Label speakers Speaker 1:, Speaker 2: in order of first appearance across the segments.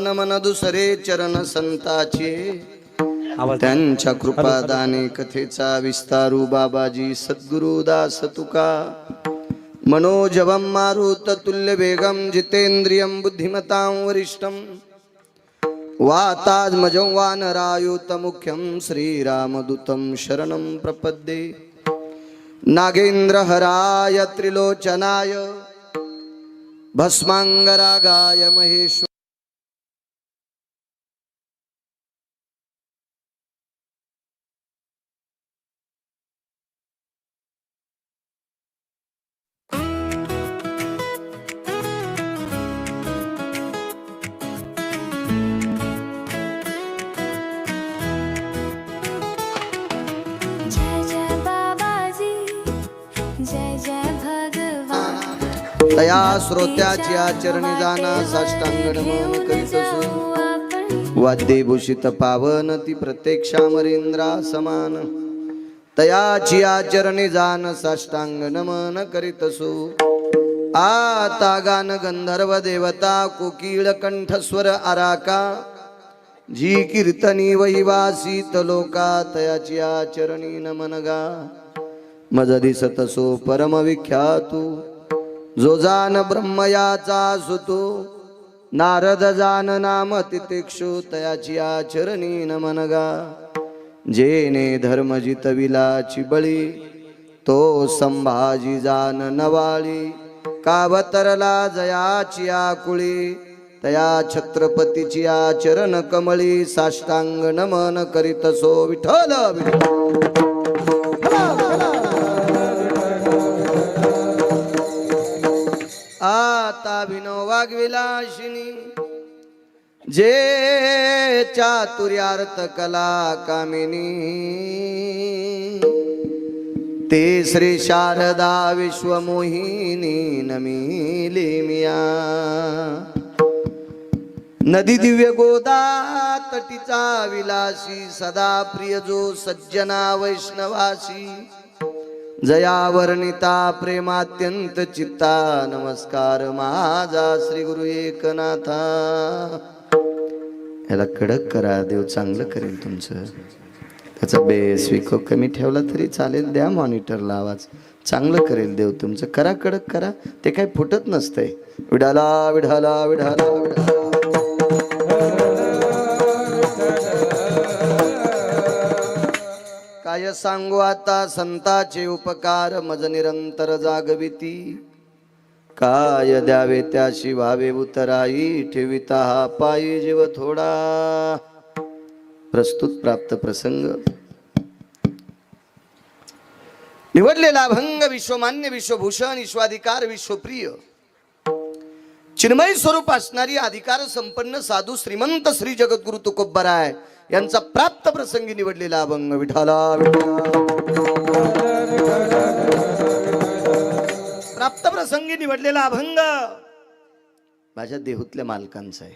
Speaker 1: मन मन दुसरे चरण संताचे त्यांच्या कृपादाने कथेचा विस्तारू बाबाजी सद्गुरु दास तुका मनोजवं मारुत तुल्य वेगं जितेंद्रियं बुद्धिमतां वरिष्ठं वातात्मजं वानरायुत मुख्यं श्रीरामदूतं शरणं प्रपद्ये नागेन्द्रहराय त्रिलोचनाय भस्मांगरागाय महेश्वर तया श्रोत्याची आचरणी जाणा साष्टांग नमन करीत असो वाद्ये भूषित पावन ती प्रत्यक्षामरेंद्रा समान तयाची आचरणी जाण साष्टांग नमन करीत असो आता गान गंधर्व देवता कोकिळ कंठस्वर आराका जी कीर्तनी वैवासित लोका तयाची आचरणी नमन गा मज दिसत असो परम विख्यातू जो जान ब्रह्मयाचा सुतो नारद जान नाम तितिक्षु तयाची आचरणी नमन गा जेने धर्म जितविलाची बळी तो संभाजी जान नवाळी कावतरला जयाची आकुळी तया छत्रपतीची आचरण कमळी साष्टांग नमन करीत सो विठ्ठल आता विनो वाग्विलाशिनी जे चातुर्यार्थ कला कामिनी ते श्री शारदा विश्वमोहिनी नमिली मिया नदी दिव्य गोदा तटीचा विलासी सदा प्रिय जो सज्जना वैष्णवासी जया वर्णिता प्रेमात्यंत चित्ता नमस्कार माझा श्री गुरु एकनाथा याला कडक करा देव चांगलं करेल तुमचं त्याचा बेस विको कमी ठेवला तरी चालेल द्या मॉनिटरला आवाज चांगलं करेल देव तुमचं करा कडक करा ते काही फुटत नसतंय विढाला विढाला विढाला विढाला काय सांगू आता संताचे उपकार मज निरंतर जागविती काय द्यावे त्याशी व्हावे उतराई ठेविता हा पायी जीव थोडा प्रस्तुत प्राप्त प्रसंग निवडलेला अभंग विश्वमान्य विश्वभूषण विश्वाधिकार विश्वप्रिय चिन्मय स्वरूप असणारी अधिकार संपन्न साधू श्रीमंत श्री जगद्गुरु तुकोबराय यांचा प्राप्त प्रसंगी निवडलेला अभंग विठाला प्राप्त प्रसंगी निवडलेला अभंग माझ्या देहूतल्या मालकांचा आहे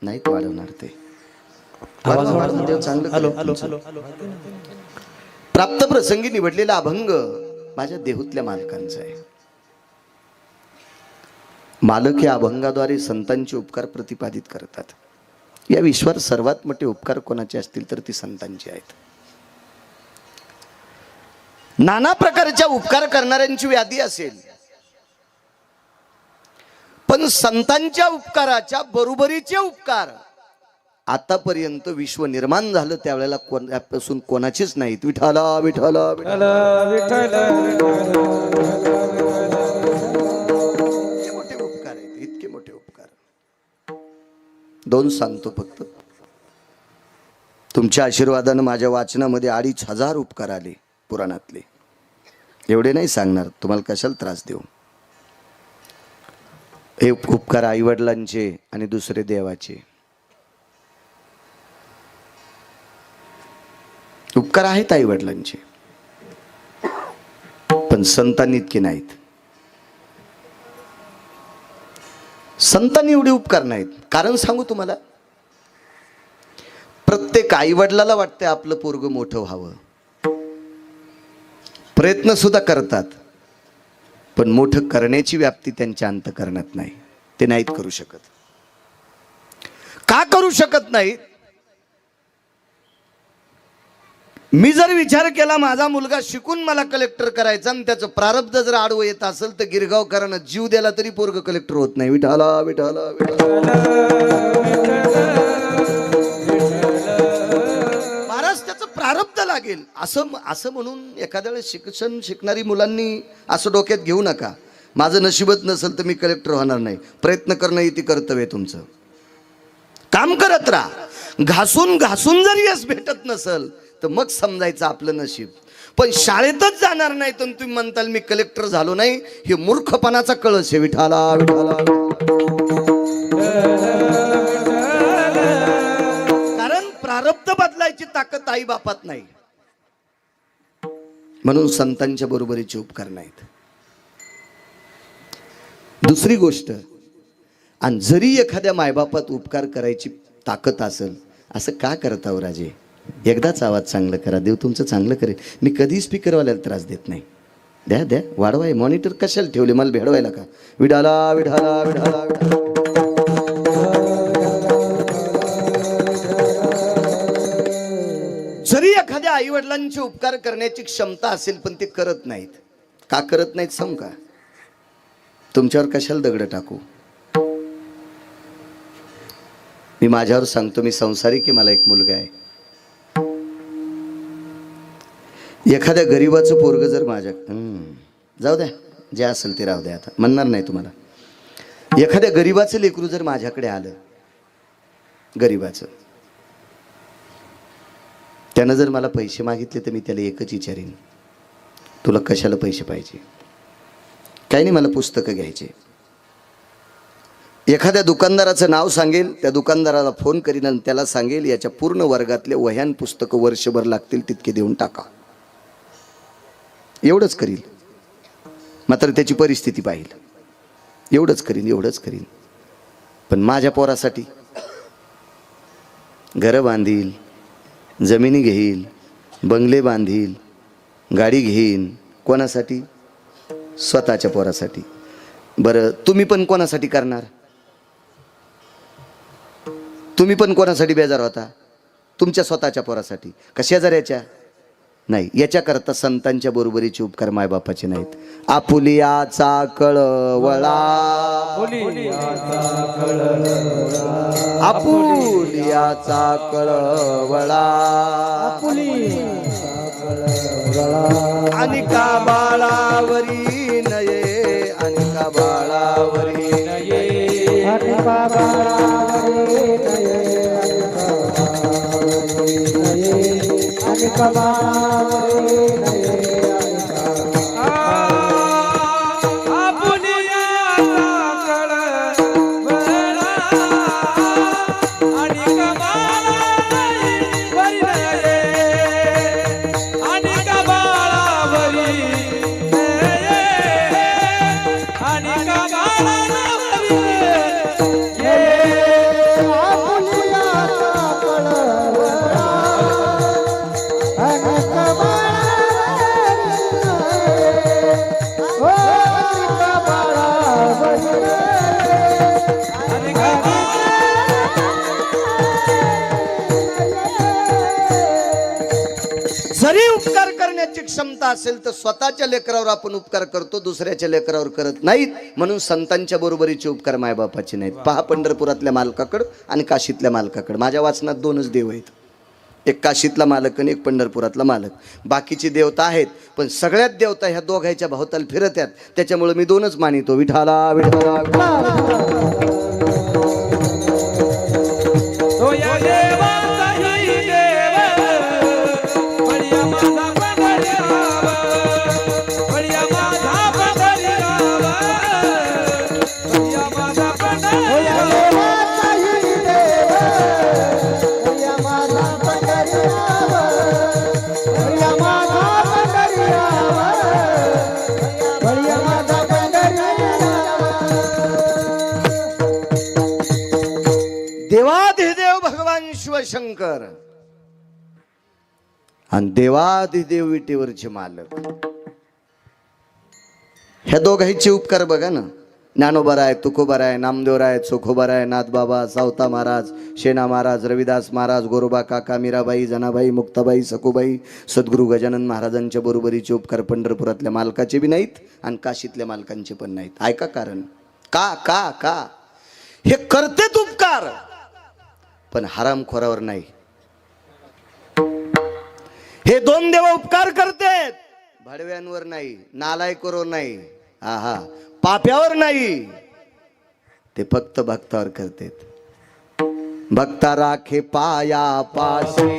Speaker 1: नाहीत वाढवणार ते प्राप्त प्रसंगी निवडलेला अभंग माझ्या देहूतल्या मालकांचा आहे मालक या अभंगाद्वारे संतांचे उपकार प्रतिपादित करतात या विश्वात सर्वात मोठे उपकार कोणाचे असतील तर ती संतांची आहेत नाना प्रकारच्या उपकार करणाऱ्यांची व्याधी असेल पण संतांच्या उपकाराच्या बरोबरीचे उपकार आतापर्यंत विश्व निर्माण झालं त्यावेळेला कोणापासून कोणाचेच नाहीत विठाला विठाला विठाला विठाला मोठे उपकार आहेत इतके मोठे उपकार दोन सांगतो फक्त तुमच्या आशीर्वादानं माझ्या वाचनामध्ये 2500 उपकार आले पुराणातले एवढे नाही सांगणार तुम्हाला कशाला त्रास देऊ हे उपकार आई वडिलांचे आणि दुसरे देवाचे उपकार आहेत आई वडिलांचे पण संतांनी इतके नाहीत संतांनी एवढे उपकार नाहीत कारण सांगू तुम्हाला प्रत्येक आई वडिलाला वाटते आपलं पोरग मोठं व्हावं प्रयत्न सुद्धा करतात पण मोठं करण्याची व्याप्ती त्यांच्या अंतःकरणात नाही ते नाहीत करू शकत का करू शकत नाही? मी जर विचार केला माझा मुलगा शिकून मला कलेक्टर करायचा आणि त्याचं प्रारब्ध जर आडवं येत असेल तर गिरगावकरांना जीव द्यायला तरी पोरग कलेक्टर होत नाही. विठाला विठाला विठाला. महाराज त्याचं प्रारब्ध लागेल असं म्हणून एखाद्या वेळेस शिक्षण शिकणारी मुलांनी असं डोक्यात घेऊ नका, माझं नशीबच नसेल तर मी कलेक्टर होणार नाही. प्रयत्न करणं इथे कर्तव्य तुमचं. काम करत राहा. घासून घासून जर यश भेटत नसेल तर मग समजायचं आपलं नशीब. पण शाळेतच जाणार नाही तर तुम्ही म्हणताल मी कलेक्टर झालो नाही, हे मूर्खपणाचा कळस आहे. विठाला विठाला. कारण प्रारब्ध बदलायची ताकद आई बापात नाही. म्हणून संतांच्या बरोबरीचे उपकार नाहीत. दुसरी गोष्ट, आणि जरी एखाद्या मायबापात उपकार करायची ताकद असेल, असं का करता राजे? एकदाच आवाज चांगलं करा, देव तुमचं चांगलं करेल. मी कधी स्पीकरवाल्याला त्रास देत नाही. द्या द्या वाढवाय. मॉनिटर कशाला ठेवले मला भेडवायला का? विडाला विढाला विढाला विढाला. जरी एखाद्या आई वडिलांचे उपकार करण्याची क्षमता असेल पण ते करत नाहीत. का करत नाहीत सांगू का? तुमच्यावर कशाला दगड टाकू? मी माझ्यावर सांगतो, मी संसारिक आहे, मला एक मुलगा आहे. एखाद्या गरीबाचं पोरग जर माझ्या जाऊ द्या, जे असेल ते राहू द्या, आता म्हणणार नाही तुम्हाला. एखाद्या गरीबाचं लेकरू जर माझ्याकडे आलं, गरीबाचं, त्यानं जर मला पैसे मागितले तर मी त्याला एकच विचारीन, तुला कशाला पैसे पाहिजे? काही नाही, मला पुस्तकं घ्यायचे. एखाद्या दुकानदाराचं नाव सांगेल, त्या दुकानदाराला फोन करीन आणि त्याला सांगेल याच्या पूर्ण वर्गातले वह्यान पुस्तकं वर्षभर लागतील तितके देऊन टाका. एवढंच करील, मात्र त्याची परिस्थिती पाहिल. एवढंच करीन. पण माझ्या पोरासाठी घरं बांधील, जमिनी घेईल, बंगले बांधील, गाडी घेईन. कोणासाठी? स्वतःच्या पोरासाठी. बरं, तुम्ही पण कोणासाठी करणार? तुम्ही पण कोणासाठी बेजार होता? तुमच्या स्वतःच्या पोरासाठी का शेजाऱ्याच्या? नाही. याच्याकरता संतांच्या बरोबरीचे उपकार मायबापाचे नाहीत. आपुलियाचा कळवळा, आपुलियाचा कळवळा, अनिका बाळावरी नये, अनिका बाळावरी नये, अनिका बाळावरी नये, अनिका बाळावरी नये. जरी उपकार करण्याची क्षमता असेल तर स्वतःच्या लेकरावर आपण उपकार करतो, दुसऱ्याच्या लेकरावर करत नाहीत. म्हणून संतांच्या बरोबरीचे उपकार मायबापाचे नाहीत. पहा, पंढरपुरातल्या मालकाकडं आणि काशीतल्या मालकाकडं. माझ्या वाचनात दोनच देव आहेत, एक काशीतला मालक आणि एक पंढरपुरातला मालक. बाकीची देवता आहेत पण सगळ्यात देवता ह्या दोघांच्या भोवताल फिरत्यात. त्याच्यामुळे मी दोनच मानितो, विठाला विठाला विठाला. देवाधिदेव भगवान शिवशंकर आणि देवाधिदेव विटेवरचे मालक, ह्या दोघांचे उपकार बघा ना. ज्ञानोबराय, तुकोबराय, नामदेवराय, चोखोबराय, नाथबाबा, सावता महाराज, शेना महाराज, रविदास महाराज, गोरोबा काका, मीराबाई, जनाबाई, मुक्ताबाई, सखुबाई, सद्गुरू गजानन महाराजांच्या बरोबरीचे उपकार पंढरपुरातल्या मालकाचे बी नाहीत आणि काशीतल्या मालकांचे पण नाहीत. ऐका कारण का का का हे करतेत उपकार, पण हरामखोरावर नाही. हे दोन देव उपकार करतेत, भडव्यांवर नाही, नालायकावर नाही, हा पाप्यावर नाही, ते फक्त भक्तावर करतेत. भक्ता राखे पाया पाशी,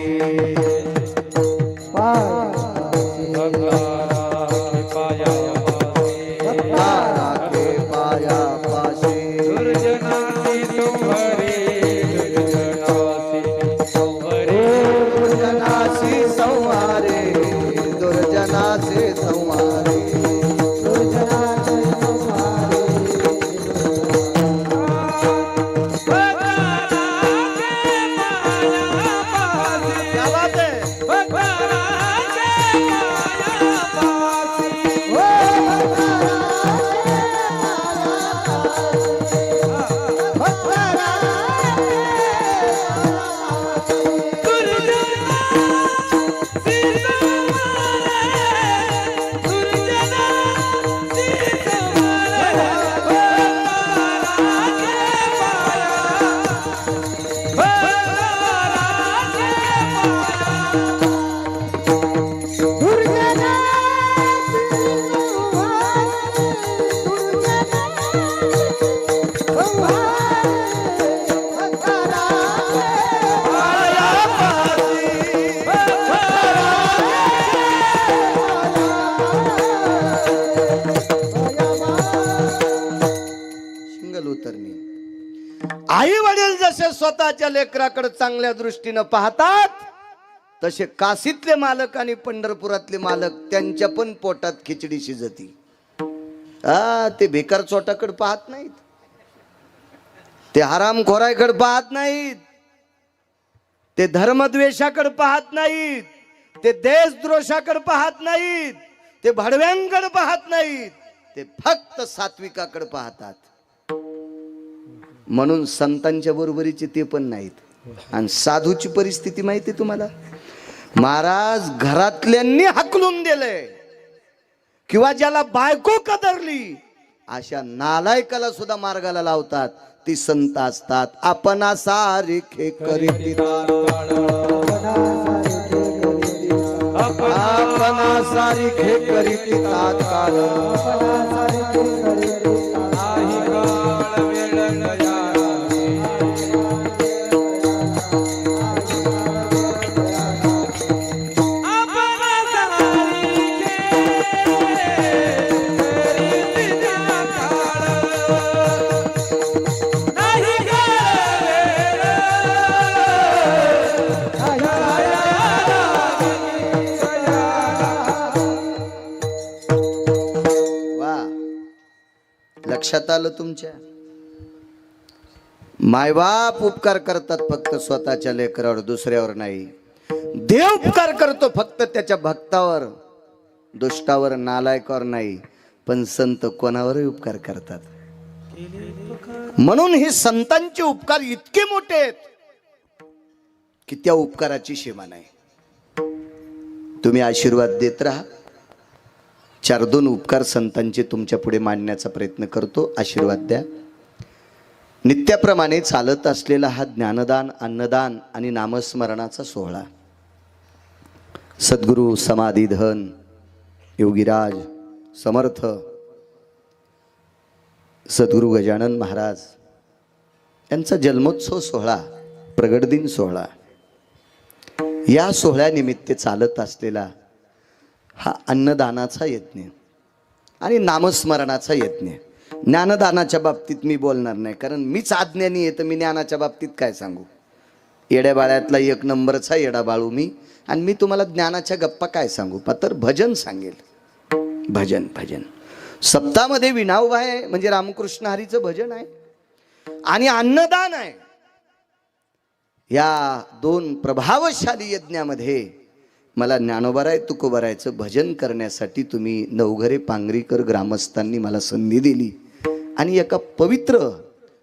Speaker 1: आई वडील जसे स्वतःच्या लेकराकडे चांगल्या दृष्टीने पाहतात, तसे काशीतले मालक आणि पंढरपुरातले मालक त्यांच्या पण पोटात खिचडी शिजती. ते बेकार चोटाकडे पाहत नाहीत, ते हरामखोराकडे पाहत नाहीत, ते धर्मद्वेषाकडे पाहत नाहीत, ते देशद्रोषाकडे पाहत नाहीत, ते भडव्यांकडे पाहत नाहीत, ते फक्त सात्विकाकडे पाहतात. म्हणून संतांच्या बरोबरीचे ते पण नाहीत. आणि साधूची परिस्थिती माहिती तुम्हाला, महाराज घरातल्यांनी हाकलून दिले किंवा ज्याला बायको कदरली अशा नालायकाला सुद्धा मार्गाला लावतात. ती संत असतात. आपणा सारिखे करीत, आपणा सारिखे करीत तात्काळ, लक्षात आलं तुमच्या. मायबाप उपकार करतात फक्त स्वतःच्या लेकरावर, दुसऱ्यावर नाही. देव उपकार करतो फक्त त्याच्या भक्तावर, दुष्टावर, नालायकावर नाही. पण संत कोणावरही उपकार करतात. म्हणून हे संतांचे उपकार इतके मोठे आहेत की त्या उपकाराची सीमा नाही. तुम्ही आशीर्वाद देत राहा. 4-2 उपकार संतांचे तुमच्या पुढे मांडण्याचा प्रयत्न करतो. आशीर्वाद द्या. नित्याप्रमाणे चालत असलेला हा ज्ञानदान, अन्नदान आणि नामस्मरणाचा सोहळा सद्गुरू समाधीधन योगीराज समर्थ सद्गुरू गजानन महाराज यांचा जन्मोत्सव सोहळा, प्रगट दिन सोहळा, या सोहळ्यानिमित्त चालत असलेला हा अन्नदानाचा यज्ञ आणि नामस्मरणाचा यज्ञ. ज्ञानदानाच्या बाबतीत मी बोलणार नाही, कारण मीच अज्ञानी आहे, तर मी ज्ञानाच्या बाबतीत काय सांगू. येड्या बाळ्यातला 1 नंबरचा येडा बाळू मी, आणि मी तुम्हाला ज्ञानाच्या गप्पा काय सांगू. तर भजन सांगेल. भजन भजन सप्तामध्ये विनावभा आहे, म्हणजे रामकृष्ण हरीचं भजन आहे आणि अन्नदान आहे. या 2 प्रभावशाली यज्ञामध्ये मला ज्ञानोबाराय तुकोबारायचं भजन करण्यासाठी तुम्ही नवघरे पांगरीकर ग्रामस्थांनी मला संधी दिली. आणि एका पवित्र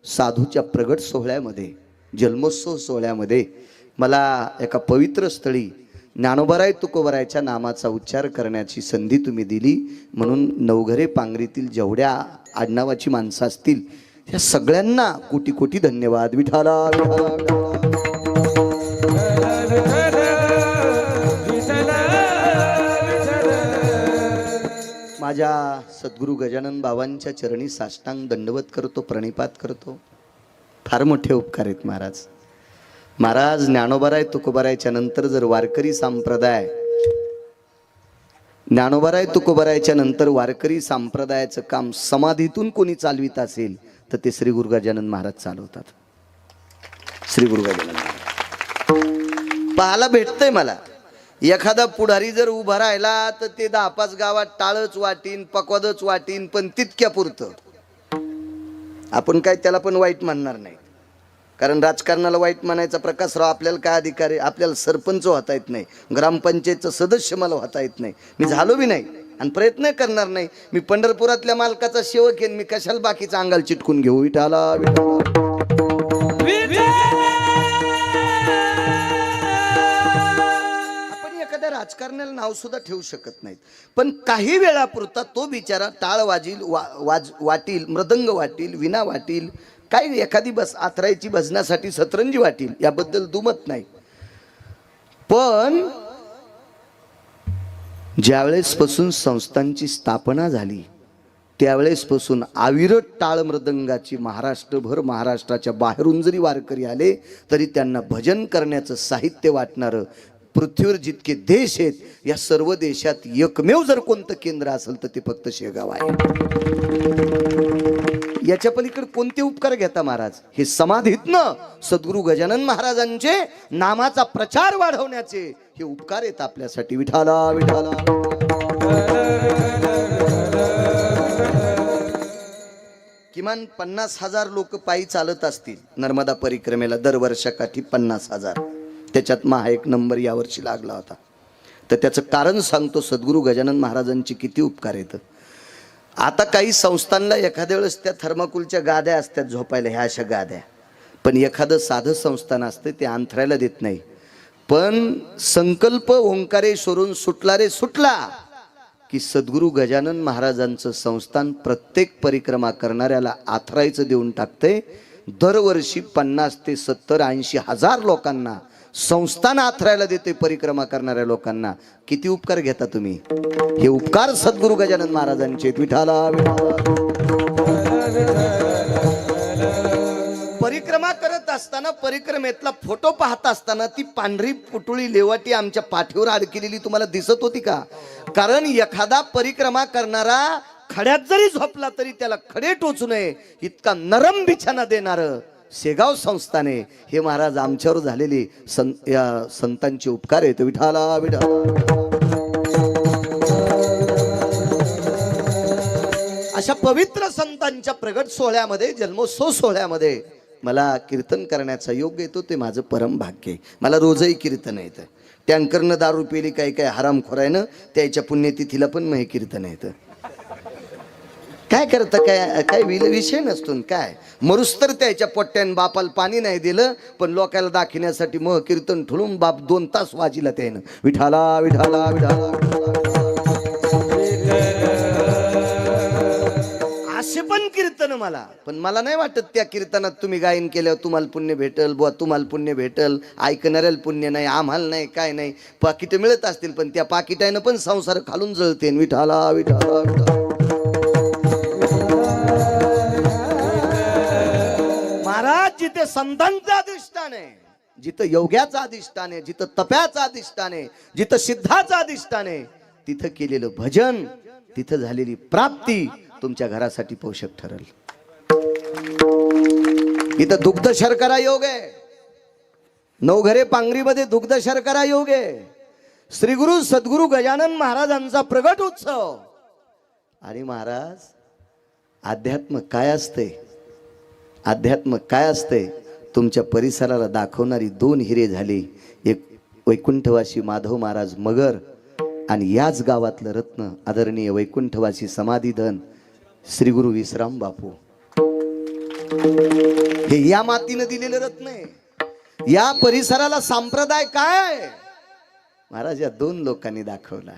Speaker 1: साधूच्या प्रगट सोहळ्यामध्ये, जन्मोत्सव सोहळ्यामध्ये मला एका पवित्र स्थळी ज्ञानोबाराय तुकोबारायच्या नामाचा उच्चार करण्याची संधी तुम्ही दिली. म्हणून नवघरे पांगरीतील जेवढ्या आडनावाची माणसं असतील त्या सगळ्यांना कोटी कोटी धन्यवाद. विठाला माझ्या सद्गुरू गजानन बाबांच्या चरणी साष्टांग दंडवत करतो, प्रणिपात करतो. फार मोठे उपकार आहेत महाराज. महाराज ज्ञानोबाराय तुकोबारायच्या नंतर जर वारकरी संप्रदाय, ज्ञानोबाराय तुकोबारायच्या नंतर वारकरी संप्रदायाचं काम समाधीतून कोणी चालवित असेल तर ते श्री गुरु गजानन महाराज चालवतात. श्री गुरु गजानन महाराज पाहायला भेटतंय मला. एखादा पुढारी जर उभा राहिला तर ते 10-5 गावात टाळच वाटीन, पकवादच वाटीन, पण तितक्या पुरतं. आपण काय त्याला पण वाईट मानणार नाही, कारण राजकारणाला वाईट मानायचा प्रकाशराव आपल्याला काय अधिकार आहे? आपल्याला सरपंच होता येत नाही, ग्रामपंचायतचं सदस्य मला होता येत नाही, मी झालो बी नाही आणि प्रयत्न करणार नाही. मी पंढरपुरातल्या मालकाचा सेवक आहे, मी कशाला बाकीचा अंगाल चिटकून घेऊ? विठाला राजकारण्याला नाव सुद्धा ठेवू शकत नाहीत, पण काही वेळापुरता तो बिचारा टाळ वाटील, मृदंग वाटील, विना वाटील, काय एखादी बस आथरायची भजनासाठी सतरंजी वाटील, याबद्दल दुमत नाही. पण ज्यावेळेस पासून संस्थांची स्थापना झाली त्यावेळेसपासून अविरत टाळ मृदंगाची महाराष्ट्रभर, महाराष्ट्राच्या बाहेरून जरी वारकरी आले तरी त्यांना भजन करण्याचं साहित्य वाटणारं पृथ्वीवर जितके देश आहेत या सर्व देशात एकमेव जर कोणतं केंद्र असेल तर ते फक्त शेगाव आहे. याच्या पलीकडे कोणते उपकार घेता महाराज? हे समाधीतनं सद्गुरू गजानन महाराजांचे नामाचा प्रचार वाढवण्याचे हे उपकार आहेत आपल्यासाठी. विठाला विठाला किमान 50,000 लोक पायी चालत असतील नर्मदा परिक्रमेला दरवर्षाकाठी. 50,000 त्याच्यात महा एक नंबर यावर्षी लागला होता. तर त्याचं कारण सांगतो, सद्गुरू गजानन महाराजांचे किती उपकार आहेत. आता काही संस्थांना एखाद्या वेळेस त्या थर्माकोलच्या गाद्या असतात झोपायला, ह्या अशा गाद्या, पण एखादं साधं संस्थान असतं ते अंथरायला देत नाही. पण संकल्प ओंकारेश्वरून सुटला रे सुटला की सद्गुरू गजानन महाराजांचं संस्थान प्रत्येक परिक्रमा करणाऱ्याला आथरायचं देऊन टाकते. दरवर्षी 50 ते 70, 80 हजार लोकांना संस्थान आथरायला देते परिक्रमा करणाऱ्या लोकांना. किती उपकार घेता तुम्ही? हे उपकार सद्गुरू गजानन महाराजांचे. विठाला परिक्रमा करत असताना, परिक्रमेतला फोटो पाहत असताना ती पांढरी पुटुळी लेवाटी आमच्या पाठीवर अडकलेली तुम्हाला दिसत होती का? कारण एखादा परिक्रमा करणारा खड्यात जरी झोपला तरी त्याला खडे टोचू नये इतका नरम बिछाना देणारं शेगाव संस्थाने हे महाराज आमच्यावर झालेले संतांचे उपकार आहेत. विठाला विठाला अशा पवित्र संतांच्या प्रगट सोहळ्यामध्ये, जन्मोत्सव सोहळ्यामध्ये मला कीर्तन करण्याचा योग येतो. ते माझं परम भाग्य आहे. मला रोजही कीर्तन येतं. टँकरनं दारू पिली काही काय हरामखोरायनं त्याच्या पुण्यतिथीला पण मग हे कीर्तन येतं. काय करतं? काय विषय नसतो. काय मरुस तर त्याच्या पोट्ट्यान बापाला पाणी नाही दिलं, पण लोकांना दाखवण्यासाठी मग कीर्तन ठुळून बाप 2 तास वाजिला त्यानं. विठाला विठाला विठाला असे पण कीर्तन मला, पण मला नाही वाटत त्या कीर्तनात तुम्ही गायन केल्यावर तुम्हाला पुण्य भेटल. बुवा तुम्हाला पुण्य भेटल, ऐकणाऱ्याला पुण्य नाही, आम्हाला नाही, काय नाही. पाकिट मिळत असतील पण त्या पाकिटानं पण संसार खालून जळते. विठाला विठाला विठाला महाराज जिथे संतांचं अधिष्ठान आहे, जिथं योग्याचं अधिष्ठान आहे, जिथं तप्याचं अधिष्ठान आहे, जिथं सिद्धाचं अधिष्ठान आहे, तिथं केलेलं भजन, तिथं झालेली प्राप्ती तुमच्या घरासाठी पोषक ठरेल. इथं दुग्ध शर्करा योग आहे. नवघरे पांगरीमध्ये दुग्ध शर्करा योग आहे. श्री गुरु सद्गुरू गजानन महाराजांचा प्रगट उत्सव. आणि महाराज अध्यात्म काय असते? अध्यात्म काय असते? तुमच्या परिसराला दाखवणारी 2 हिरे झाले. एक वैकुंठवासी माधव महाराज मगर आणि याच गावातलं रत्न आदरणीय वैकुंठवासी समाधीधन श्री गुरु विश्राम बापू. हे या मातीनं दिलेलं रत्न आहे. या परिसराला संप्रदाय काय महाराज या 2 लोकांनी दाखवला.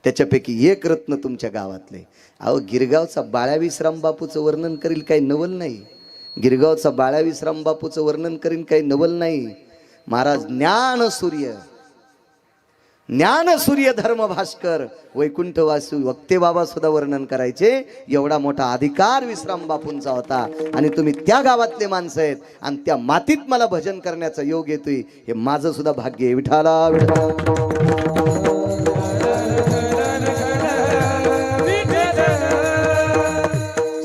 Speaker 1: त्याच्यापैकी एक रत्न तुमच्या गावातले. अहो गिरगावचा बाळ्या विश्राम बापूचं वर्णन करील काही नवल नाही. गिरगावचा बाळ्या विश्राम बापूचं वर्णन करील काही नवल नाही. महाराज ज्ञान सूर्य धर्म भास्कर वैकुंठवासू वक्ते बाबा सुद्धा वर्णन करायचे. एवढा मोठा अधिकार विश्राम बापूंचा होता. आणि तुम्ही त्या गावातले माणसं आहेत आणि त्या मातीत मला भजन करण्याचा योग येतोय. हे माझं सुद्धा भाग्य आहे. विठाला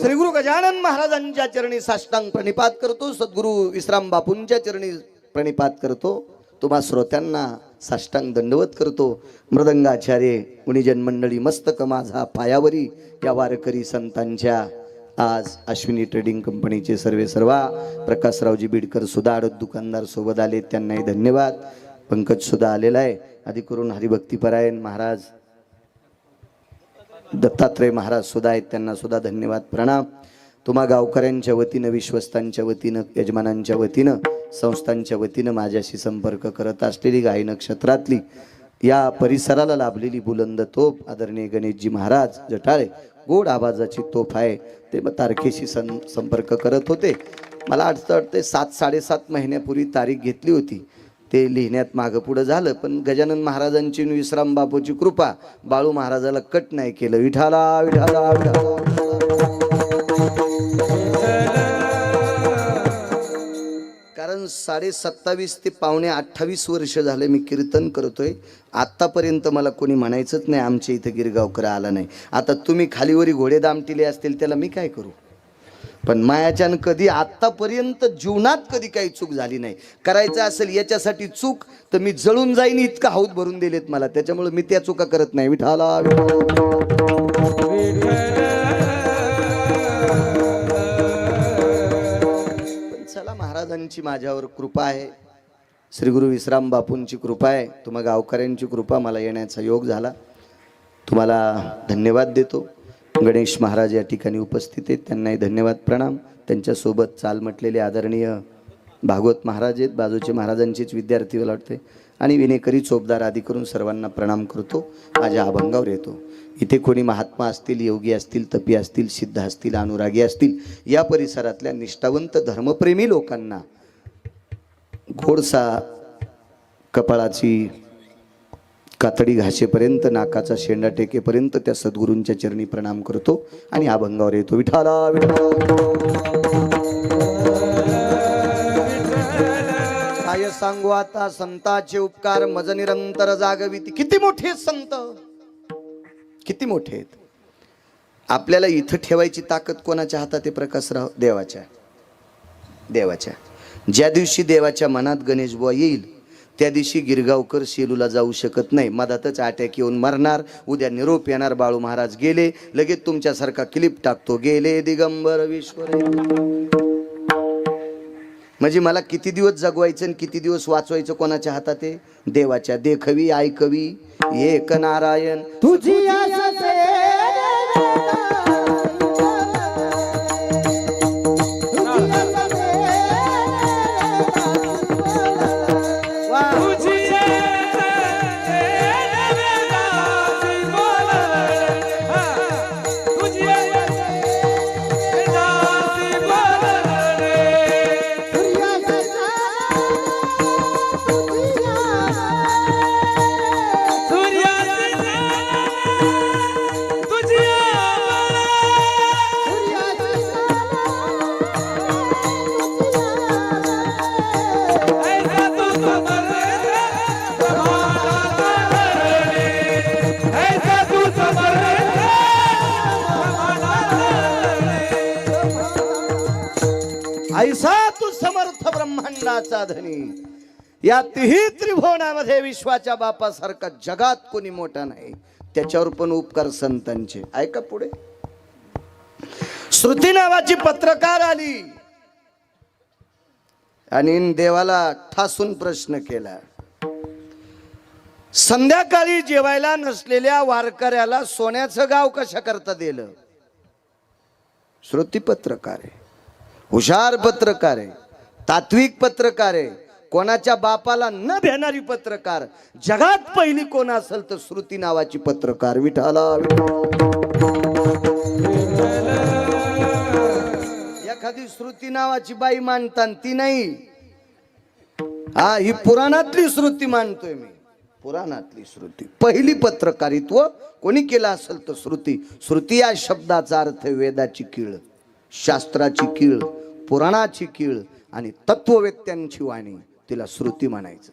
Speaker 1: श्री गुरु गजानन महाराजांच्या चरणी साष्टांग प्रणिपात करतो. सद्गुरु विश्राम बापूंच्या चरणी प्रणिपात करतो. तुम्हा श्रोत्यांना साष्टांग दंडवत करतो. मृदंगाचार्य गुणीजन मंडळी मस्तक माझा पायावरी या वारकरी संतांच्या आज अश्विनी ट्रेडिंग कंपनीचे सर्वा प्रकाशरावजी बीडकर सुद्धा आडत दुकानदार सोबत आले. त्यांनाही धन्यवाद. पंकज सुद्धा आलेला आहे. आधी करून हरिभक्तीपरायण महाराज दत्तात्रय महाराज सुद्धा आहेत. त्यांना सुद्धा धन्यवाद प्रणाम. तुम्हा गावकऱ्यांच्या वतीनं विश्वस्तांच्या वतीनं यजमानांच्या वतीनं संस्थांच्या वतीनं माझ्याशी संपर्क करत असलेली गाई नक्षत्रातली या परिसराला लाभलेली बुलंद तोफ आदरणीय गणेशजी महाराज जटाळे गोड आवाजाची तोफ आहे. ते तारखेशी संपर्क करत होते. मला वाटते 7-7.5 महिन्यापूर्वी तारीख घेतली होती. ते लिहिण्यात मागं पुढं झालं. पण गजानन महाराजांची विश्राम बापूची कृपा बाळू महाराजाला कट नाही केलं. विठाला विठाला विठाला. कारण 27.5 ते पावणे 28 वर्ष झाले मी कीर्तन करतोय. आतापर्यंत मला कोणी म्हणायचंच नाही आमच्या इथं गिरगावकर आला नाही. आता तुम्ही खालीवरी घोडे दामटिले असतील त्याला मी काय करू. पण मायाच्यानं कधी आतापर्यंत जीवनात कधी काही चूक झाली नाही. करायचं असेल याच्यासाठी चूक तर मी जळून जाईन इतका हौद भरून दिलेत मला. त्याच्यामुळे मी त्या चुका करत नाही. विठाला चला महाराजांची माझ्यावर कृपा आहे. श्री गुरु विश्राम बापूंची कृपा आहे. तुम्हा गावकऱ्यांची कृपा मला येण्याचा योग झाला. तुम्हाला धन्यवाद देतो. गणेश महाराज या ठिकाणी उपस्थित आहेत. त्यांनाही धन्यवाद प्रणाम. त्यांच्यासोबत चाल म्हटलेले आदरणीय भागवत महाराज आहेत. बाजूचे महाराजांचेच विद्यार्थी मला वाटते. आणि विनेकरी चोपदार आदी करून सर्वांना प्रणाम करतो. माझ्या अभंगावर येतो. इथे कोणी महात्मा असतील, योगी असतील, तपी असतील, सिद्ध असतील, अनुरागी असतील, या परिसरातल्या निष्ठावंत धर्मप्रेमी लोकांना घोडसा कपाळाची कातडी घासेपर्यंत नाकाचा शेंडा टेकेपर्यंत त्या सद्गुरूंच्या चरणी प्रणाम करतो आणि अभंगावर येतो. विठाला काय सांगू आता संतांचे उपकार मज निरंतर जागविती. किती मोठे संत, किती मोठे आहेत. आपल्याला इथं ठेवायची ताकद कोणाच्या हातात आहे प्रकाशराव? देवाच्या. ज्या दिवशी देवाच्या मनात गणेश बुवा येईल त्या दिवशी गिरगावकर शेलूला जाऊ शकत नाही. मधातच अटॅक येऊन मरणार. उद्या निरोप येणार बाळू महाराज गेले. लगेच तुमच्यासारखा क्लिप टाकतो गेले दिगंबर विश्वर. म्हणजे मला किती दिवस जगवायचं आणि किती दिवस वाचवायचं कोणाच्या हातात आहे? देवाच्या. देखवी ऐकवी एक नारायण तुझी ऐसा तू समर्थ ब्रह्मांडाचा धनी. या तिही त्रिभुवनामध्ये विश्वाच्या बापासारखा जगात कोणी मोठा नाही. त्याच्यावर पण उपकार संतांचे. ऐका पुढे. श्रुती नावाची पत्रकार आली आणि देवाला ठासून प्रश्न केला. संध्याकाळी जेवायला नसलेल्या वारकऱ्याला सोन्याचं गाव कशा करता दिलं? श्रुती पत्रकार आहे. हुशार पत्रकार आहे, तात्विक पत्रकार आहे, कोणाच्या बापाला न भेणारी पत्रकार. जगात पहिली कोण असेल तर श्रुती नावाची पत्रकार. विठाला एखादी श्रुती नावाची बाई मांडतात ती नाही, हा ही पुराणातली श्रुती मानतोय मी. पुराणातली श्रुती पहिली पत्रकारित्व कोणी केलं असेल तर श्रुती. श्रुती या शब्दाचा अर्थ वेदाची कीळ, शास्त्राची कीळ, पुराणाची कीळ आणि तत्ववेत्यांची वाणी, तिला श्रुती म्हणायचं.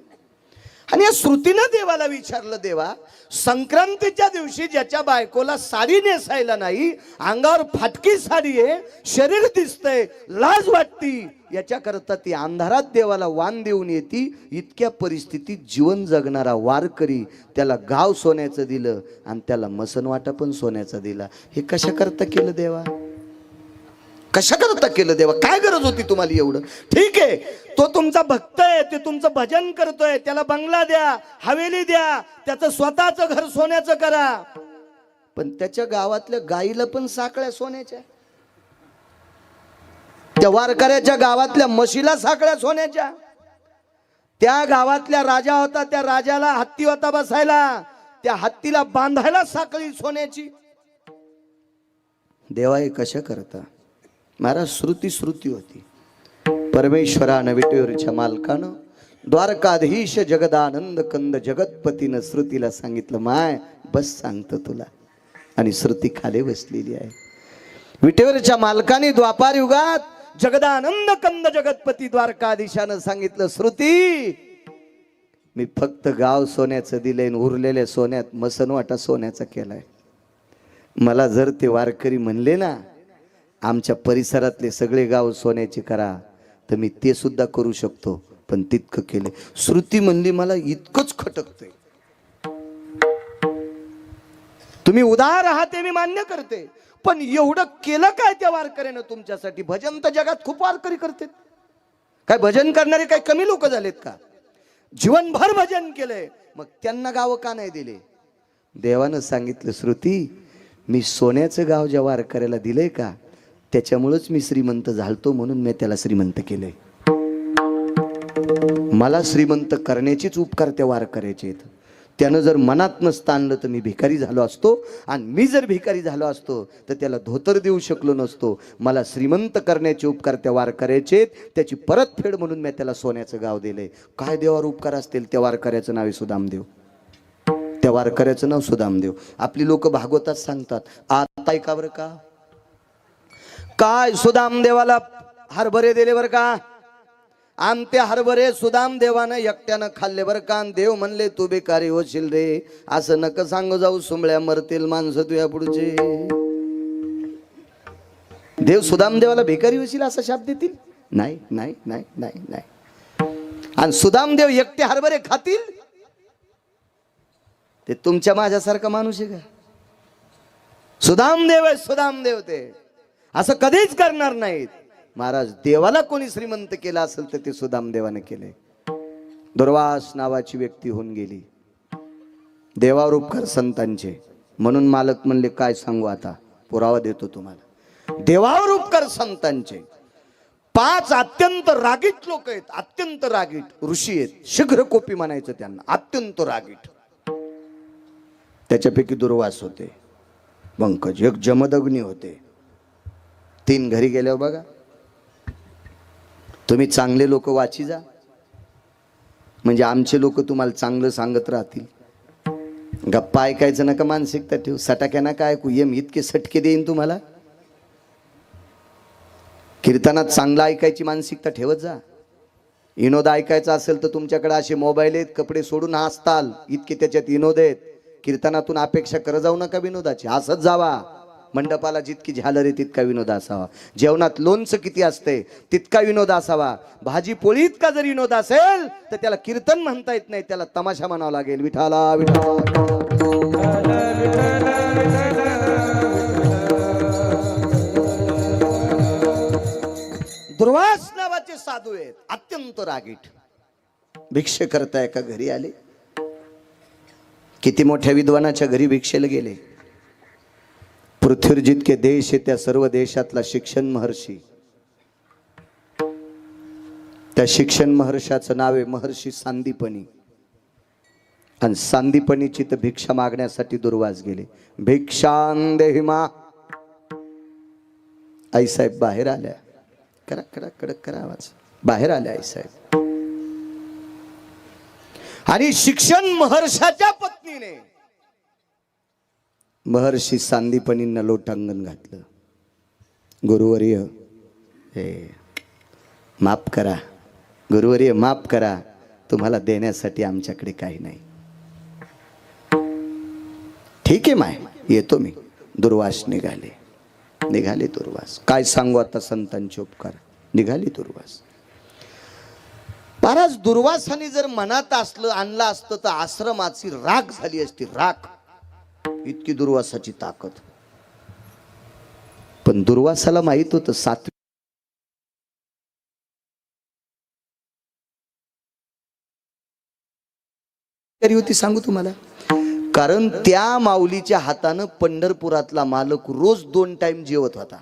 Speaker 1: आणि या श्रुतीनं देवाला विचारलं, देवा संक्रांतीच्या दिवशी ज्याच्या बायकोला साडी नेसायला नाही, अंगावर फाटकी साडी आहे, शरीर दिसतंय, लाज वाटती, याच्याकरता ती अंधारात देवाला वाण देऊन येते. इतक्या परिस्थितीत जीवन जगणारा वारकरी, त्याला गाव सोन्याचं दिलं आणि त्याला मसनवाटा पण सोन्याचा दिला. हे कशा करता केलं देवा? कशा करता केलं देवा? काय गरज होती तुम्हाला एवढं? ठीक आहे, तो तुमचा भक्त आहे, ते तुमचं भजन करतोय, त्याला बंगला द्या, हवेली द्या, त्याचं स्वतःचं घर सोन्याचं करा. पण त्याच्या गावातल्या गाईला पण साखळ्या सोन्याच्या, त्या वारकऱ्याच्या गावातल्या म्हशीला साखळ्या सोन्याच्या, त्या गावातल्या राजा होता, त्या राजाला हत्ती होता बसायला, त्या हत्तीला बांधायला साखळी सोन्याची. देवा हे कशा करता? महाराज श्रुती श्रुती होती. परमेश्वरानं विटेवरच्या मालकानं द्वारकाधीश जगदानंद कंद जगतपतीनं श्रुतीला सांगितलं, माय बस सांगतो तुला. आणि श्रुती खाली बसलेली आहे. विटेवरच्या मालकाने द्वापार युगात जगदानंद कंद जगतपती द्वारकाधीशानं सांगितलं, श्रुती मी फक्त गाव सोन्याचं दिलंय, उरलेल्या सोन्यात मसनवाटा सोन्याचा केलाय. मला जर ते वारकरी म्हणले ना आमच्या परिसरातले सगळे गाव सोन्याचे करा, तर मी ते सुद्धा करू शकतो, पण तितकं केले. श्रुती म्हणली मला इतकंच खटकतंय. तुम्ही उदार आहात हे मी मान्य करते, पण एवढं केलं काय त्या वारकऱ्यानं तुमच्यासाठी? भजन तर जगात खूप वारकरी करतात. काय भजन करणारे काय कमी लोक झालेत का? जीवनभर भजन केलंय, मग त्यांना गाव का नाही दिले? देवानं सांगितलं, श्रुती मी सोन्याचं गाव ज्या वारकऱ्याला दिलंय का, त्याच्यामुळेच मी श्रीमंत झालतो, म्हणून मी त्याला श्रीमंत केलंय. मला श्रीमंत करण्याचीच उपकार त्या वारकऱ्याचे आहेत. त्यानं जर मनात नसतं आणलं तर मी भिकारी झालो असतो, आणि मी जर भिकारी झालो असतो तर त्याला धोतर देऊ शकलो नसतो. मला श्रीमंत करण्याचे उपकार त्या वारकऱ्याचे आहेत, त्याची परतफेड म्हणून मी त्याला सोन्याचं गाव दिलंय. काय देवावर उपकार असतील? त्या वारकऱ्याचं नाव सुदामदेव. त्या वारकऱ्याचं नाव सुदामदेव. आपली लोक भागवतात सांगतात, आता ऐका बरं का, काय सुदामदेवाला हरभरे दिले बरं का, आणि ते हरभरे सुदामदेवानं एकट्यानं खाल्ले बरं का. देव म्हणले, तू बेकारी होशील रे, असं नका सांगू जाऊ, सुंबळ्या मरतील माणसं तुझ्या पुढचे. देव सुदामदेवाला बेकारी होशील असा शाप देतील? नाही नाही नाही नाही नाही. आणि सुदामदेव एकटे हरभरे खातील? ते तुमच्या माझ्यासारखा माणूस आहे का? सुदामदेव आहे, सुदामदेव ते असं कधीच करणार नाहीत. महाराज देवाला कोणी श्रीमंत केलं असेल तर ते सुदामदेवाने केले. दुर्वास नावाची व्यक्ती होऊन गेली, देवावर उपकार संतांचे. म्हणून मालक म्हणले, काय सांगू आता, पुरावा देतो तुम्हाला. देवावर उपकार संतांचे 5 अत्यंत रागीट लोक आहेत, अत्यंत रागीट ऋषी आहेत, शीघ्र कोपी म्हणायचं त्यांना, अत्यंत रागीट. त्याच्यापैकी दुर्वास होते, पंकज एक जमदग्नी होते. 3 घरी गेल्यावर बघा, तुम्ही चांगले लोक वाची जा, म्हणजे आमचे लोक तुम्हाला चांगलं सांगत राहतील. गप्पा ऐकायचं नका, मानसिकता ठेव. सटाक्याना काय ऐकू, येम इतके सटके देईन तुम्हाला. कीर्तनात चांगलं ऐकायची मानसिकता ठेवत जा. विनोद ऐकायचा असेल तर तुमच्याकडे असे मोबाईल आहेत, कपडे सोडून हसताल, इतके त्याच्यात विनोद आहेत. कीर्तनातून अपेक्षा करत जाऊ नका विनोदाची, हसत जावा. मंडपाला जितकी झालर आहे तितका विनोद असावा. जेवणात लोणचं किती असते तितका विनोद असावा. भाजी पोळी इतका जर विनोद असेल तर त्याला कीर्तन म्हणता येत नाही, त्याला तमाशा म्हणावा लागेल. विठाला विठाला. दुर्वास नावाचे साधू आहेत, अत्यंत रागीट. भिक्षे करता एका घरी आले. किती मोठ्या विद्वानाच्या घरी भिक्षेला गेले. पृथ्वीवर जितके देश आहे त्या सर्व देशातला शिक्षण महर्षी त्या शिक्षण महर्षाचं नाव आहे महर्षी सांदीपनी. आणि सांदीपनीची तर भिक्षा मागण्यासाठी दुर्वास गेले. भिक्षां देहि मा. आईसाहेब बाहेर आल्या. करा करा कडक करा आवाज. बाहेर आल्या आईसाहेब. आणि शिक्षण महर्षाच्या पत्नीने महर्षी सांदीपनींना लोटांगण घातलं. गुरुवर्य हे माफ करा, गुरुवर्य माफ करा, तुम्हाला देण्यासाठी आमच्याकडे काही नाही. ठीक आहे माय, येतो मी. दुर्वास निघाले दुर्वास. काय सांगू आता संतांचे उपकार. निघाली दुर्वास. महाराज दुर्वासाने जर मनात आणलं असतं तर आश्रमाची राख झाली असती. राख. इतकी दुर्वासाची ताकद. पण दुर्वासाला माहित होतं सात्विक होती. सांगू तुम्हाला, कारण त्या माऊलीच्या हातानं पंढरपुरातला मालक रोज 2 टाइम जेवत होता.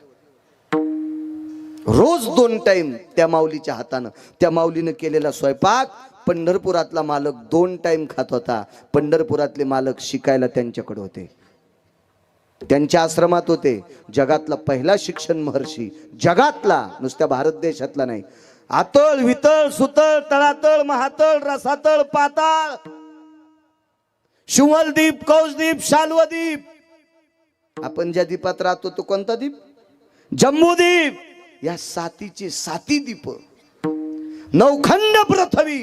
Speaker 1: रोज 2 टाइम त्या माऊलीच्या हातानं. त्या माऊलीनं केलेला स्वयंपाक पंढरपुरातला मालक 2 टाइम खात होता. पंढरपुरातले मालक शिकायला त्यांच्याकडे होते, त्यांच्या आश्रमात होते. जगातला पहिला शिक्षण महर्षी, जगातला, नुसत्या भारत देशातला नाही. आतळ वितळ सुतळ तळातळ महातळ रसातळ पाताळ, शुवलदीप, कौसदीप, शाल्वदीप. आपण ज्या दीपात राहतो तो कोणता दीप? जम्बूदीप. या 7 दीप, नवखंड पृथ्वी,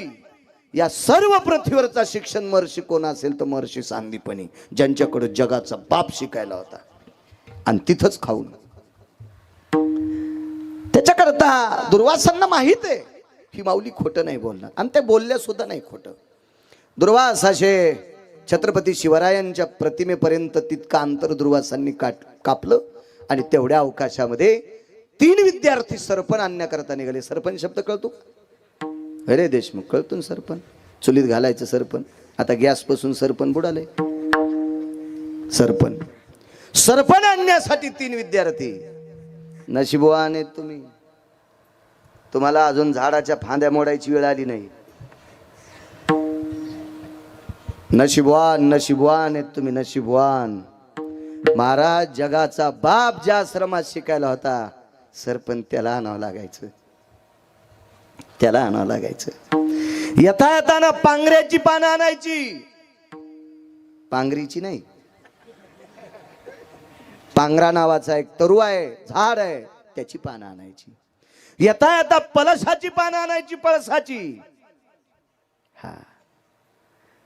Speaker 1: या सर्व पृथ्वीवरचा शिक्षण महर्षी कोण असेल तर महर्षी सांदीपनी, ज्यांच्याकडे जगाचा बाप शिकायला होता. आणि तिथंच खाऊन. त्याच्याकरता दुर्वासांना माहित आहे ही माऊली खोटं नाही बोलणार. आणि ते बोलल्या सुद्धा नाही खोटं. दुर्वास असे छत्रपती शिवरायांच्या प्रतिमेपर्यंत तितका अंतर दुर्वासांनी कापलं. आणि तेवढ्या अवकाशामध्ये 3 विद्यार्थी सरपण आणण्याकरता निघाले. सरपण शब्द कळतो? अरे देशमुख, कळतो ना सरपण? चुलीत घालायचं सरपण. आता गॅस पासून सरपण बुडाले. सरपण आणण्यासाठी 3 विद्यार्थी. नशिबवान आहेत तुम्ही, तुम्हाला अजून झाडाच्या फांद्या मोडायची वेळ आली नाही. नशिबवान आहेत तुम्ही, नशिबवान. महाराज जगाचा बाप ज्या आश्रमात शिकायला होता, सरपण त्याला आणावं लागायचं. येताना पांगऱ्याची पानं आणायची. पांगरीची नाही, पांगरा नावाचा एक तरू आहे, झाड आहे, त्याची पानं आणायची. येता पळसाची पानं आणायची, पळसाची. हा.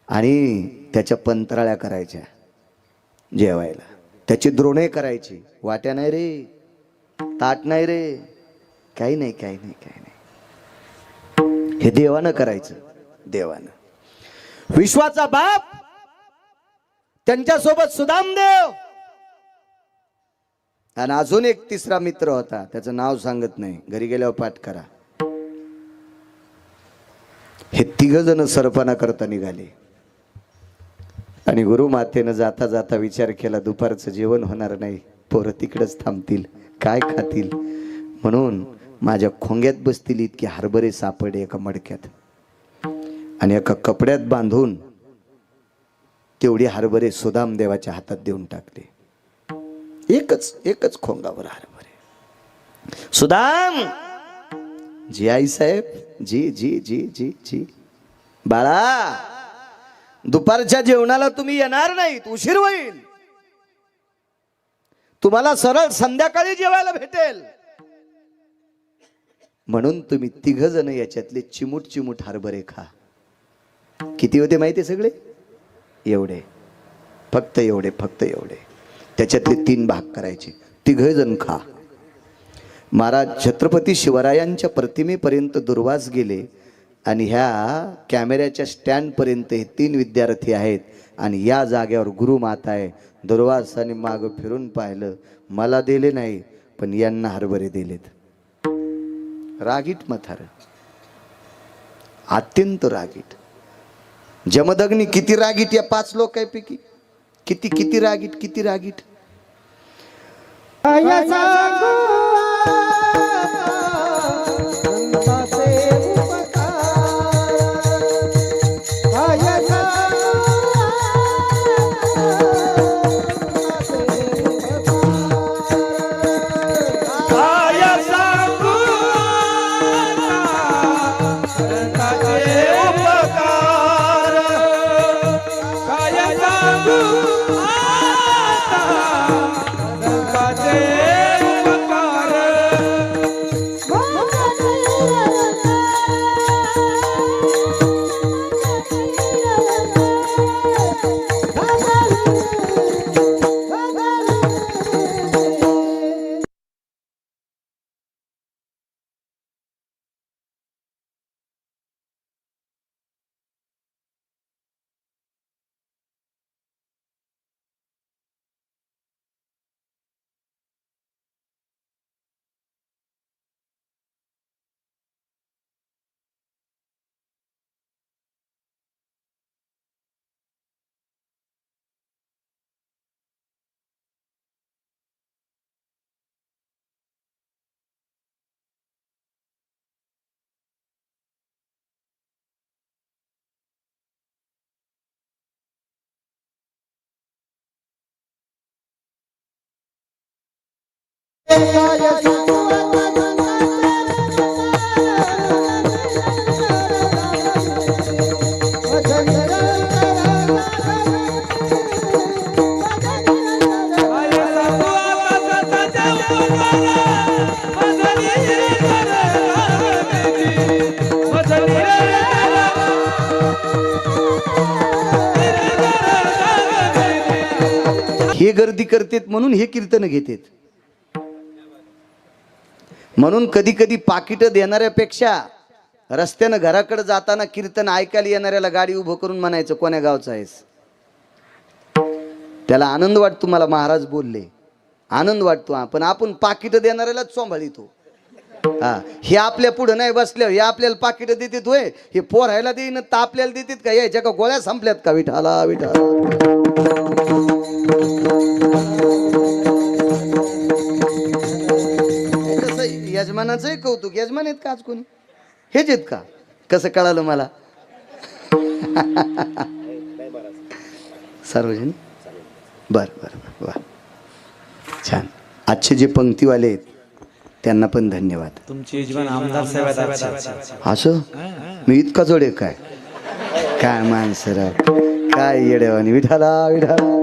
Speaker 1: आणि त्याच्या पंतराळ्या करायच्या जेवायला. त्याची द्रोणे करायची. वाट्या नाही रे, ताट नाही रे, काही नाही. हे देवानं करायचं. देवानं. विश्वाचा बाप, त्यांच्यासोबत सुदामदेव. आणि अजून एक 3रा मित्र होता, त्याचं नाव सांगत नाही, घरी गेल्यावर पाठ करा. हे 3 जण सरपणा करता निघाले. आणि गुरुमातेनं जाता जाता विचार केला, दुपारचं जेवण होणार नाही, पोरं तिकडच थांबतील, काय खातील, म्हणून माझ्या खोंग्यात बसतील इतके हरभरे सापडे एका मडक्यात. आणि एका कपड्यात बांधून तेवढे हरभरे सुदामदेवाच्या हातात देऊन टाकले. एकच खोंगावर हरभरे. सुदाम. जी आई साहेब, जी जी जी जी जी. बाळा, दुपारच्या जेवणाला तुम्ही येणार नाहीत, उशीर होईल. तुम्हाला सरळ संध्याकाळी जेवायला भेटेल. म्हणून तुम्ही 3 जण याच्यातले चिमूट हरभरे खा. किती होते माहिती सगळे? एवढे, फक्त एवढे. त्याच्यातले 3 भाग करायचे. 3 जण खा. महाराज छत्रपती शिवरायांच्या प्रतिमेपर्यंत दुर्वास गेले. आणि ह्या कॅमेऱ्याच्या स्टँड पर्यंत हे 3 विद्यार्थी आहेत. आणि या जागेवर गुरुमाता आहे. दुर्वासाने माग फिरून पाहिलं, मला दिले नाही, पण यांना हरभरे दिलेत. रागीट मथार, अत्यंत रागीट. जमदग्नी किती रागीट या 5 लोकांपैकी. किती रागीट. हे गर्दी करतेत म्हणून हे कीर्तन घेतेत. म्हणून कधी कधी पाकिट देणाऱ्यापेक्षा रस्त्यानं घराकडे जाताना कीर्तन ऐकायला येणाऱ्याला गाडी उभं करून म्हणायचं कोण्या गावचा आहेस. त्याला आनंद वाटतो. मला महाराज बोलले आनंद वाटतो. पण आपण पाकिट देणाऱ्यालाच सांभाळितो. हा, हे आपल्या पुढे नाही बसल्या, हे आपल्याला पाकिट देतात होय, हे पोरायला देईन तर आपल्याला देतात का? यायच्या का गोळ्या संपल्यात का? विठाला विठाला. यजमानाचंही कौतुक. यजमान आहेत का आज कोणी? हेच आहेत का? कसं कळालं मला? सार्वजनिक. बर बर बर, छान. आजचे जे पंक्तीवाले आहेत त्यांना पण धन्यवाद.
Speaker 2: तुमचे यजमान आमदार साहेब.
Speaker 1: असं मी इतका जोड आहे काय? काय माणसराव, काय येडेवानी. विठाला विठाला.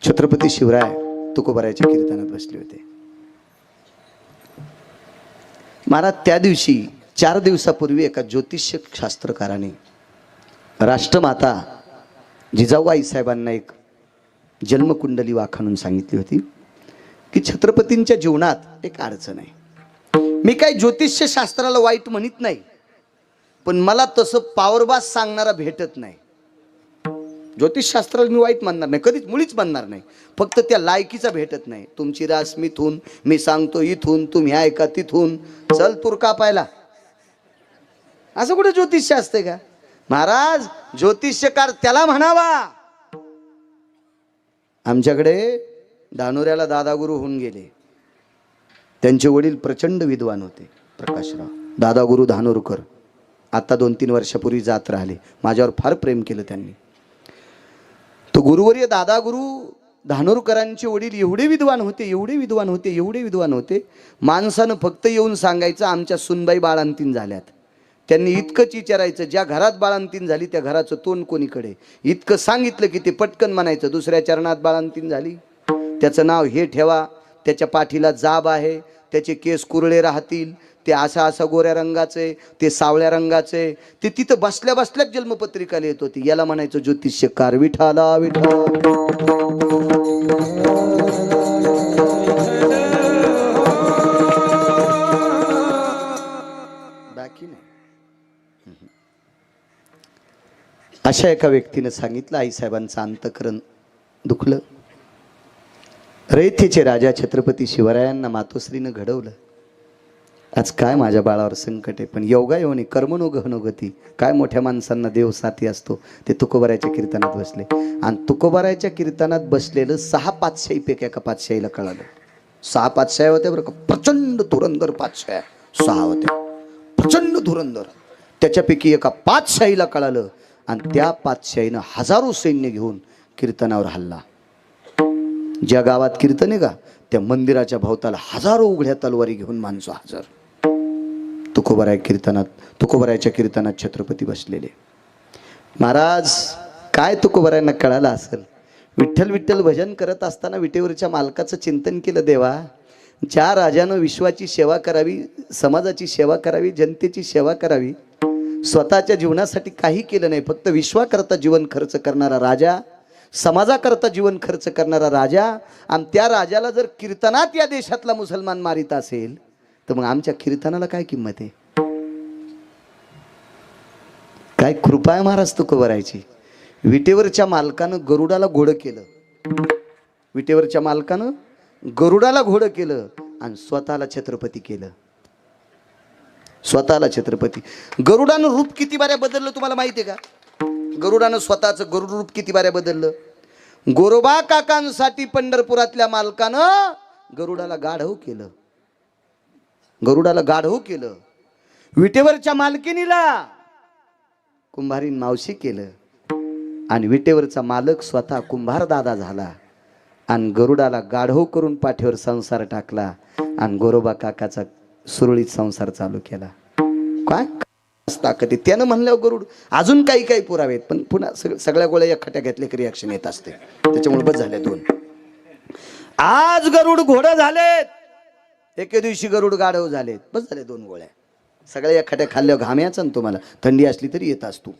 Speaker 1: छत्रपती शिवराय तुकोबारायच्या कीर्तनात बसले होते. महाराज त्या दिवशी 4 दिवसापूर्वी एका ज्योतिष्य शास्त्रकाराने राष्ट्रमाता जिजाऊ आईसाहेबांना एक जन्मकुंडली वाखाणून सांगितली होती की छत्रपतींच्या जीवनात एक अडचण आहे. मी काही ज्योतिष्य शास्त्राला वाईट म्हणत नाही, पण मला तसं पावरबाज सांगणारा भेटत नाही. ज्योतिषशास्त्राला मी वाईट मानणार नाही, कधीच मुळीच मानणार नाही. फक्त त्या लायकीचा भेटत नाही. तुमची रास मिथून, मी सांगतो इथून, तुम्ही ऐका तिथून, चल तूर कापायला. असं कुठे ज्योतिष्य असते का? महाराज ज्योतिष्यकार त्याला म्हणावा. आमच्याकडे धानोऱ्याला दादागुरु होऊन गेले. त्यांचे वडील प्रचंड विद्वान होते, प्रकाशराव दादागुरु धानोरकर. आता 2-3 वर्षापूर्वी जात राहिले. माझ्यावर फार प्रेम केलं त्यांनी. तो गुरुवर्य दादागुरु धानोरकरांचे वडील एवढे विद्वान होते, एवढे विद्वान होते, एवढे विद्वान होते. माणसानं फक्त येऊन सांगायचं आमच्या सुनबाई बाळंतीण झाल्यात. त्यांनी इतकंच विचारायचं, ज्या घरात बाळंतीण झाली त्या घराचं तोंड कोणीकडे. इतकं सांगितलं की ते पटकन म्हणायचं दुसऱ्या चरणात बाळंतीण झाली, त्याचं नाव हे ठेवा, त्याच्या पाठीला जाब आहे, त्याचे केस कुरळे राहतील, ते असा गोऱ्या रंगाचे, ते सावळ्या रंगाचे. ते तिथं बसल्या बसल्याच जन्मपत्रिका लिहित होती. याला म्हणायचं ज्योतिष्यकार. विठाला विठा. बाकी नाही. अशा एका व्यक्तीने सांगितलं, आईसाहेबांचं अंतःकरण दुखलं. रयतेचे राजा छत्रपती शिवरायांना मातोश्रीनं घडवलं. आज काय माझ्या बाळावर संकट आहे, पण योगायोनी कर्मनो गहनोगती. काय मोठ्या माणसांना देव साथी असतो. ते तुकोबारायच्या कीर्तनात बसले. आणि तुकोबारायच्या कीर्तनात बसलेलं 6 पातशाहीपैकी एका पातशाहीला कळालं. 6 पातशाही होत्या बरं का, प्रचंड धुरंधर पातशाही 6 होत्या, प्रचंड धुरंधर. त्याच्यापैकी एका पातशाहीला कळालं आणि त्या पातशाहीनं हजारो सैन्य घेऊन कीर्तनावर हल्ला. ज्या गावात कीर्तन आहे का त्या मंदिराच्या भोवताला हजारो उघड्या तलवारी घेऊन माणसं हजर. तुकोबरायच्या कीर्तनात छत्रपती बसलेले. महाराज काय तुकोबरायांना कळालं असेल, विठ्ठल विठ्ठल भजन करत असताना विटेवरच्या मालकाचं चिंतन केलं. देवा, ज्या राजानं विश्वाची सेवा करावी, समाजाची सेवा करावी, जनतेची सेवा करावी, स्वतःच्या जीवनासाठी काही केलं नाही, फक्त विश्वाकरता जीवन खर्च करणारा राजा, समाजाकरता जीवन खर्च करणारा राजा, आणि त्या राजाला जर कीर्तनात या देशातला मुसलमान मारित असेल तर मग आमच्या कीर्तनाला काय किंमत आहे? काय कृपा आहे महाराज तुकोबरायची. विटेवरच्या मालकानं गरुडाला घोडं केलं, विटेवरच्या मालकानं गरुडाला घोडं केलं आणि स्वतःला छत्रपती केलं. स्वतःला छत्रपती. गरुडानं रूप किती बाऱ्या बदललं तुम्हाला माहिती आहे का? गरुडानं स्वतःचं गरुड रूप किती बाऱ्या बदललं. गोरोबा काकांसाठी पंढरपुरातल्या मालकानं गरुडाला गाढव केलं, गरुडाला गाढव केलं. विटेवरच्या मालकिनीला कुंभारीन मावशी केलं आणि विटेवरचा मालक स्वतः कुंभार दादा झाला आणि गरुडाला गाढव करून पाठीवर संसार टाकला आणि गोरोबा काकाचा सुरळीत संसार चालू केला. काय ताकद आहे त्यानं म्हणल्यावर गरुड. अजून काही काही पुरावे आहेत पण पुन्हा सगळ्या गोळ्या एकखट्या घेतले की रिॲक्शन येत असते, त्याच्यामुळे बस झाले दोन. आज गरुड घोडं झालेत, एके दिवशी गरुड गाढव झालेत, बस झाले दोन गोळ्या. सगळ्या एकखट्या खाल्ल्यावर घाम यायचा ना तुम्हाला, थंडी असली तरी येत असतो.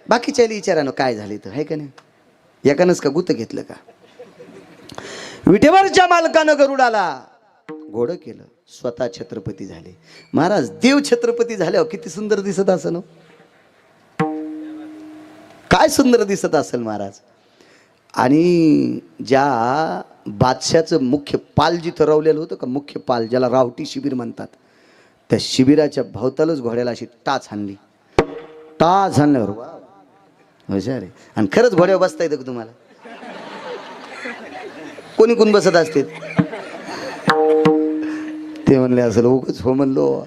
Speaker 1: बाकीच्या विचारानं काय झाले तर आहे का नाही, एकानंच का गुत घेतलं का? विटेवरच्या मालकानं गरुडाला घोडं केलं, स्वतः छत्रपती झाले. महाराज देव छत्रपती झाल्यावर किती सुंदर दिसत असेल, काय सुंदर दिसत असेल महाराज. आणि ज्या बादशाचं मुख्य पाल जिथं रवलेलं होतं का, मुख्य पाल ज्याला रावटी शिबिर म्हणतात, त्या शिबिराच्या भोवतालच घोड्याला अशी टाच हाणली. टाच हाणल्यावर हुशार आहे. आणि खरंच घोड्यावर बसता येतं का तुम्हाला? कोणी कोण बसत असते ते म्हणले असेल उगच हो म्हणलो.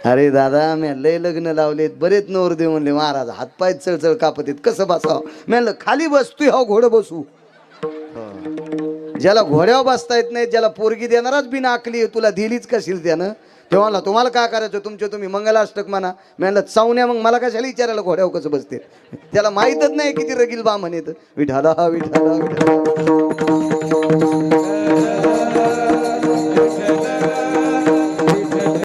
Speaker 1: अरे दादा मी लय लग्न लावलेत, बरेच नवरदेव म्हणले महाराज हातपाय चळचळ कापत आहेत, कसं बसावं? मी म्हणलं खाली बसतोय हो घोडं बसू. ज्याला घोड्यावर बसता येत नाही, ज्याला पोरगी देणारच बिना आकली तुला दिलीच कशील त्यानं, तेव्हा तुम्हाला काय करायचं तुमचे तुम्ही मंगलाष्टक म्हणा. मी म्हणलं चावण्या मग मला कशाला विचारायला घोड्यावर कसं बसते? त्याला माहीतच नाही किती रगील बा म्हणेत. विठाला विठाला विठाला